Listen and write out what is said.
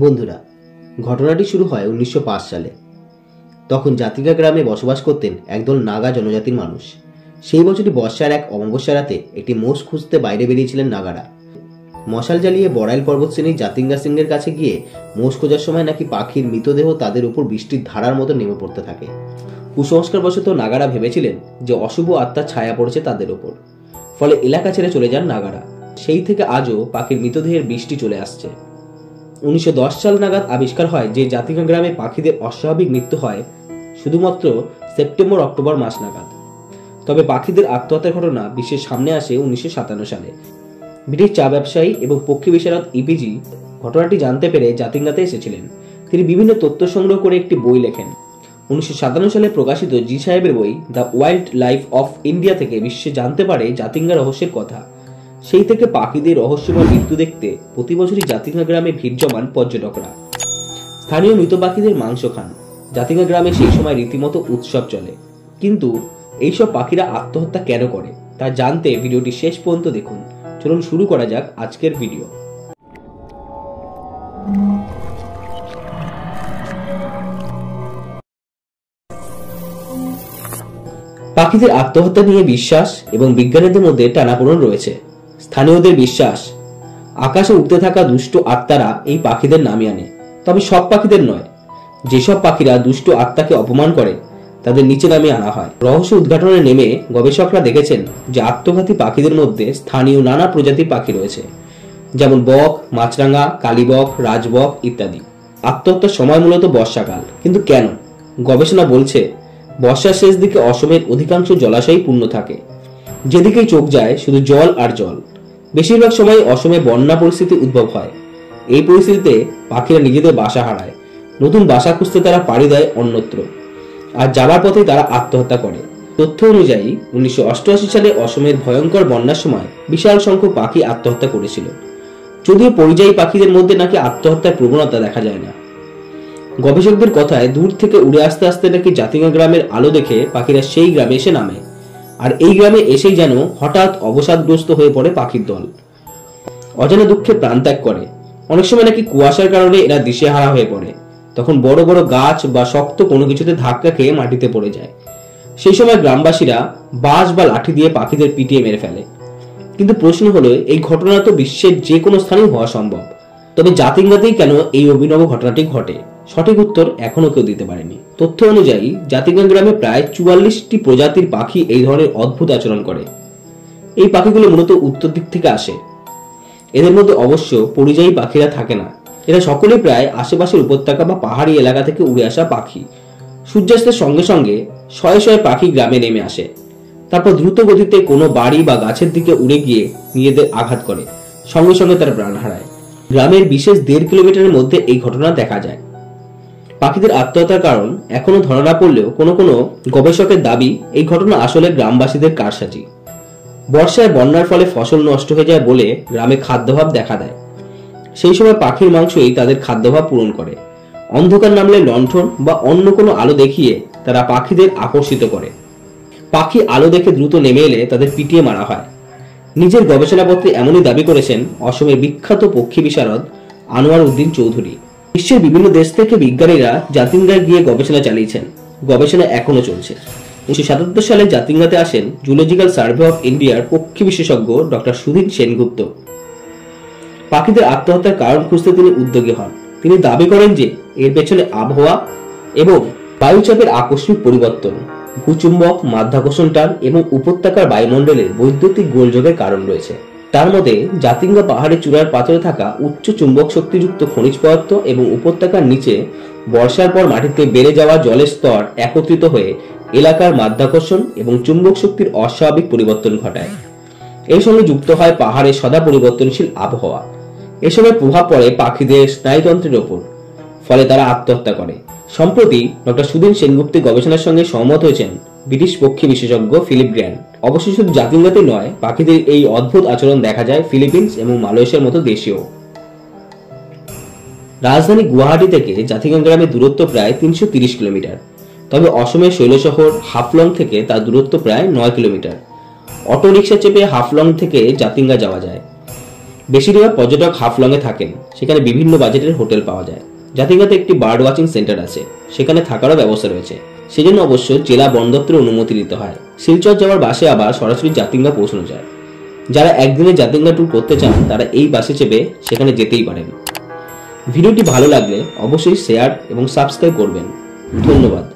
বন্ধুরা, ঘটনাটি শুরু হয় 1905 সালে। তখন জাতিঙ্গা গ্রামে বসবাস করতেন একদল নাগা জনজাতির মানুষ। সেই বছরই বর্ষার এক অমাবস্যা রাতে একটি মোষ খুঁজতে বাইরে বেরিয়েছিলেন নাগারা। মশাল জ্বালিয়ে বড়াইল পর্বতশ্রেণীর জাতিঙ্গা সিংহের কাছে গিয়ে মোষ খোঁজার সময় নাকি পাখির মৃতদেহ তাদের উপর বৃষ্টির ধারার মতো নেমে পড়তে থাকে। কুসংস্কারবশত নাগারা ভেবেছিলেন যে অশুভ আত্মার ছায়া পড়েছে তাদের উপর, ফলে এলাকা ছেড়ে চলে যান নাগারা। সেই থেকে আজও পাখির মৃতদেহের বৃষ্টি চলে আসছে। 1910 সাল নাগাদ আবিষ্কার হয় যে জাতিঙ্গা গ্রামে পাখিদের অস্বাভাবিক মৃত্যু হয় শুধুমাত্র সেপ্টেম্বর অক্টোবর মাস নাগাদ। তবে পাখিদের আত্মহত্যার ঘটনা বিশ্বের সামনে আসে 1957 সালে। ব্রিটিশ চা ব্যবসায়ী এবং পক্ষী বিশারদ ইপিজি ঘটনাটি জানতে পেরে জাতিঙ্গাতে এসেছিলেন। তিনি বিভিন্ন তথ্য সংগ্রহ করে একটি বই লেখেন। 1957 সালে প্রকাশিত জি সাহেবের বই the wild life of India থেকে বিশ্বে জানতে পারে জাতিঙ্গা রহস্যের কথা। সেই থেকে পাখিদের রহস্যময় মৃত্যু দেখতে প্রতি বছরই জাতিঙ্গা গ্রামে ভিড় জমান পর্যটকরা। স্থানীয় মৃত পাখিদের মাংস খান। জাতিঙ্গা গ্রামে সেই সময় রীতিমতো উৎসব চলে। কিন্তু এইসব পাখিরা আত্মহত্যা কেন করে তা জানতে ভিডিওটি শেষ পর্যন্ত দেখুন। চলুন শুরু করা যাক আজকের ভিডিও। পাখিদের আত্মহত্যা নিয়ে বিশ্বাস এবং বিজ্ঞানীদের মধ্যে টানাপোড়েন রয়েছে। স্থানীয়দের বিশ্বাস, আকাশে উঠতে থাকা দুষ্ট আত্মারা এই পাখিদের নামিয়ে আনে। তবে সব পাখিদের নয়। যেসব পাখিরা দুষ্ট আত্মাকে অপমান করে তাদের নিচে নামিয়ে আনা হয়। রহস্য উদ্ঘাটনে নেমে গবেষকরা দেখেছেন যে আত্মঘাতী পাখিদের মধ্যে স্থানীয় নানা প্রজাতির পাখি রয়েছে, যেমন বক, মাছরাঙা, কালীবক, রাজবক ইত্যাদি। আত্মহত্যার সময় মূলত বর্ষাকাল। কিন্তু কেন? গবেষণা বলছে বর্ষার শেষ দিকে অসমের অধিকাংশ জলাশয় পূর্ণ থাকে। যেদিকেই চোখ যায় শুধু জল আর জল। বেশিরভাগ সময় অসমে বন্যা পরিস্থিতি উদ্ভব হয়। এই পরিস্থিতিতে পাখিরা নিজেদের বাসা হারায়। নতুন বাসা খুঁজতে তারা পাড়ি দেয় অন্যত্র, আর যাবার পথে তারা আত্মহত্যা করে। তথ্য অনুযায়ী 1988 সালে অসমের ভয়ঙ্কর বন্যার সময় বিশাল সংখ্যক পাখি আত্মহত্যা করেছিল। যদিও পরিযায়ী পাখিদের মধ্যে নাকি আত্মহত্যার প্রবণতা দেখা যায় না। গবেষকদের কথায় দূর থেকে উড়ে আসতে আসতে নাকি জাতিঙ্গা গ্রামের আলো দেখে পাখিরা সেই গ্রামে এসে নামে, আর এই গ্রামে এসেই যেন হঠাৎ অবসাদগ্রস্ত হয়ে পড়ে পাখির দল। অজানা দুঃখে প্রাণ ত্যাগ করে। অনেক সময় নাকি কুয়াশার কারণে এরা দিশেহারা হয়ে পড়ে। তখন বড় বড় গাছ বা শক্ত কোনো কিছুতে ধাক্কা খেয়ে মাটিতে পড়ে যায়। সেই সময় গ্রামবাসীরা বাঁশ বা লাঠি দিয়ে পাখিদের পিটিয়ে মেরে ফেলে। কিন্তু প্রশ্ন হলো, এই ঘটনা তো বিশ্বের যে কোনো স্থানেই হওয়া সম্ভব, তবে জাতিঙ্গাতেই কেন এই অভিনব ঘটনাটি ঘটে? সঠিক উত্তর এখনো কেউ দিতে পারেনি। তথ্য অনুযায়ী জাতিঙ্গা গ্রামে প্রায় 44টি প্রজাতির পাখি এই ধরনের অদ্ভুত আচরণ করে। এই পাখিগুলো মূলত উত্তর দিক থেকে আসে। এদের মধ্যে অবশ্য পরিযায়ী পাখিরা থাকে না। এরা সকলেই প্রায় আশেপাশের উপত্যকা বা পাহাড়ি এলাকা থেকে উড়ে আসা পাখি। সূর্যাস্তের সঙ্গে সঙ্গে শয়ে শয়ে পাখি গ্রামে নেমে আসে। তারপর দ্রুত গতিতে কোনো বাড়ি বা গাছের দিকে উড়ে গিয়ে নিজেদের আঘাত করে। সঙ্গে সঙ্গে তারা প্রাণ হারায়। গ্রামের বিশেষ 1.5 কিলোমিটারের মধ্যে এই ঘটনা দেখা যায়। পাখিদের আত্মহত্যার কারণ এখনো ধরা না পড়লেও কোনো কোনো গবেষকের দাবি এই ঘটনা আসলে গ্রামবাসীদের কারসাজি। বর্ষায় বন্যার ফলে ফসল নষ্ট হয়ে যায় বলে গ্রামে খাদ্যাভাব দেখা দেয়। সেই সময় পাখির মাংসই তাদের খাদ্যাভাব পূরণ করে। অন্ধকার নামলে লণ্ঠন বা অন্য কোনো আলো দেখিয়ে তারা পাখিদের আকর্ষিত করে। পাখি আলো দেখে দ্রুত নেমে এলে তাদের পিটিয়ে মারা হয়। নিজের গবেষণাপত্রে এমনই দাবি করেছেন অসমের বিখ্যাত পক্ষী বিশারদ আনোয়ার উদ্দিন চৌধুরী। বিশ্বের বিভিন্ন দেশ থেকে বিজ্ঞানীরা জাতিঙ্গায় গিয়ে গবেষণা চালিয়েছেন। গবেষণা এখনো চলছে। 1977 সালে জাতিঙ্গাতে আসেন জুলজিক্যাল সার্ভে অফ ইন্ডিয়ার পক্ষী বিশেষজ্ঞ ডক্টর সুধীন সেনগুপ্ত। পাখিদের আত্মহত্যার কারণ খুঁজতে তিনি উদ্যোগী হন। তিনি দাবি করেন যে এর পেছনে আবহাওয়া এবং বায়ুচাপের আকস্মিক পরিবর্তন, ভূচুম্বক, মাধ্যাকর্ষণ টান এবং উপত্যকার বায়ুমণ্ডলের বৈদ্যুতিক গোলযোগের কারণ রয়েছে। তার মতে জাতিঙ্গা পাহাড়ের চূড়ার পাথরে থাকা উচ্চ চুম্বক শক্তিযুক্ত খনিজ পদার্থ এবং উপত্যকার নিচে বর্ষার পর মাটিতে বেড়ে যাওয়া জলের স্তর একত্রিত হয়ে এলাকার মাধ্যাকর্ষণ এবং চুম্বক শক্তির অস্বাভাবিক পরিবর্তন ঘটায়। এর সঙ্গে যুক্ত হয় পাহাড়ের সদা পরিবর্তনশীল আবহাওয়া। এসবের প্রভাব পড়ে পাখিদের স্নায়ুতন্ত্রের ওপর, ফলে তারা আত্মহত্যা করে। সম্প্রতি ডক্টর সুধীন সেনগুপ্তের গবেষণার সঙ্গে সহমত হয়েছেন ব্রিটিশ পক্ষী বিশেষজ্ঞ ফিলিপ গ্র্যান্ট। অবশ্য শুধু জাতিঙ্গাতে নয়, পাখিদের এই অদ্ভুত আচরণ দেখা যায় ফিলিপিন্স এবং মালয়েশিয়ার মতো দেশেও। রাজধানী গুয়াহাটি থেকে জাতিঙ্গা গ্রামের দূরত্ব প্রায় 330 কিলোমিটার। তবে অসমের শৈলশহর হাফলং থেকে তার দূরত্ব প্রায় 9 কিলোমিটার। অটো রিক্সা চেপে হাফলং থেকে জাতিঙ্গা যাওয়া যায়। বেশিরভাগ পর্যটক হাফলংয়ে থাকেন, সেখানে বিভিন্ন বাজেটের হোটেল পাওয়া যায়। জাতিঙ্গাতে একটি বার্ড ওয়াচিং সেন্টার আছে, সেখানে থাকারও ব্যবস্থা রয়েছে। সেজন্য অবশ্য জেলা বন দপ্তরের অনুমতি নিতে হয়। শিলচর যাওয়ার বাসে আবার সরাসরি জাতিঙ্গা পৌঁছানো যায়। যারা একদিনে জাতিঙ্গা ট্যুর করতে চান তারা এই বাসে চেপে সেখানে যেতেই পারেন। ভিডিওটি ভালো লাগলে অবশ্যই শেয়ার এবং সাবস্ক্রাইব করবেন। ধন্যবাদ।